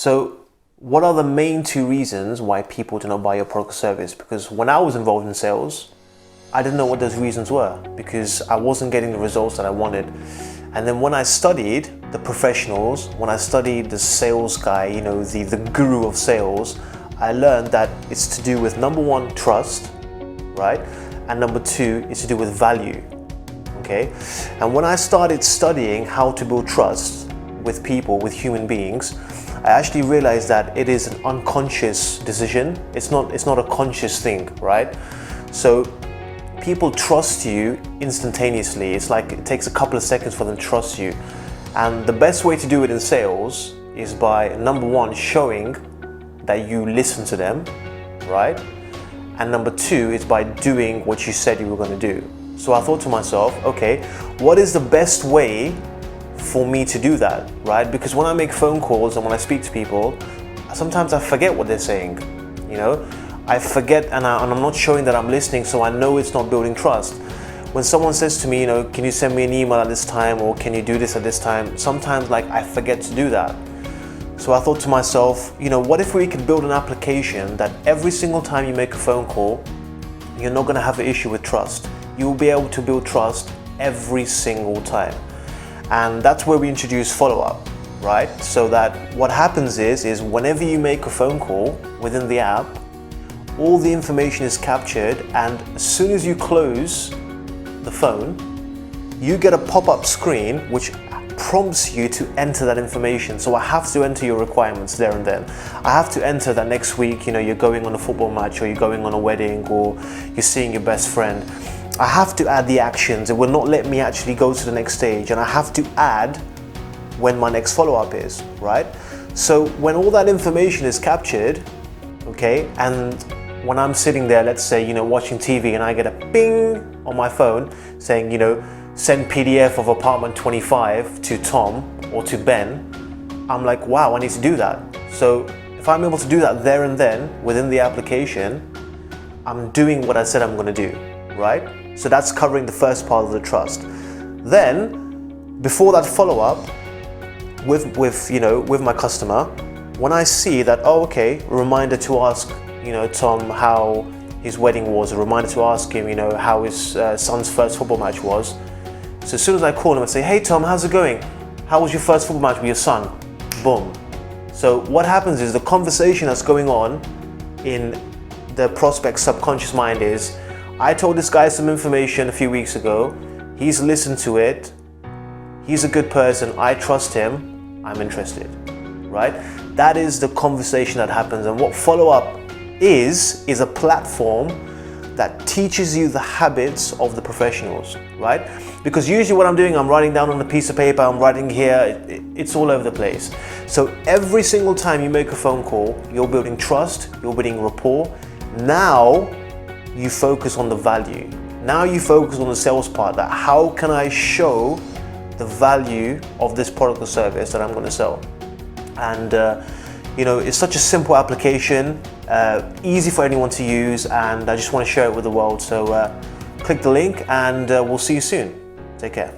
So what are the main two reasons why people do not buy your product or service? Because when I was involved in sales, I didn't know what those reasons were because I wasn't getting the results that I wanted. And then when I studied the professionals, when I studied the sales guy, the guru of sales, I learned that it's to do with number one, trust, right? And number two, it's to do with value, okay? And when I started studying how to build trust with people, with human beings, I actually realized that it is an unconscious decision. It's not a conscious thing, right? So people trust you instantaneously. It's like it takes a couple of seconds for them to trust you. And the best way to do it in sales is by, number one, showing that you listen to them, right? And number two is by doing what you said you were going to do. So I thought to myself, okay, what is the best way for me to do that, right? Because when I make phone calls and when I speak to people, sometimes I forget what they're saying, I forget and I'm not showing that I'm listening, so I know it's not building trust. When someone says to me, can you send me an email at this time, or can you do this at this time? Sometimes I forget to do that. So I thought to myself, what if we could build an application that every single time you make a phone call, you're not gonna have an issue with trust. You will be able to build trust every single time. And that's where we introduce follow-up, right? So that what happens is whenever you make a phone call within the app, all the information is captured, and as soon as you close the phone, you get a pop-up screen which prompts you to enter that information. So I have to enter your requirements there and then. I have to enter that next week, you're going on a football match, or you're going on a wedding, or you're seeing your best friend. I have to add the actions. It will not let me actually go to the next stage, and I have to add when my next follow-up is, right? So when all that information is captured, okay, and when I'm sitting there, let's say, watching TV, and I get a ping on my phone saying, send PDF of apartment 25 to Tom or to Ben, I'm like, wow, I need to do that. So if I'm able to do that there and then within the application, I'm doing what I said I'm going to do, right? So that's covering the first part of the trust. Then, before that follow-up with my customer, when I see that, a reminder to ask, Tom how his wedding was, a reminder to ask him, how his son's first football match was. So as soon as I call him and say, hey Tom, how's it going? How was your first football match with your son? Boom. So what happens is the conversation that's going on in the prospect's subconscious mind is, I told this guy some information a few weeks ago, he's listened to it, he's a good person, I trust him, I'm interested, right? That is the conversation that happens. And what follow-up is a platform that teaches you the habits of the professionals, right? Because usually what I'm doing, I'm writing down on a piece of paper, I'm writing here, it's all over the place. So every single time you make a phone call, you're building trust, you're building rapport. Now you focus on the value. Now you focus on the sales part, that how can I show the value of this product or service that I'm going to sell? And it's such a simple application, easy for anyone to use, and I just want to share it with the world. So click the link and we'll see you soon. Take care.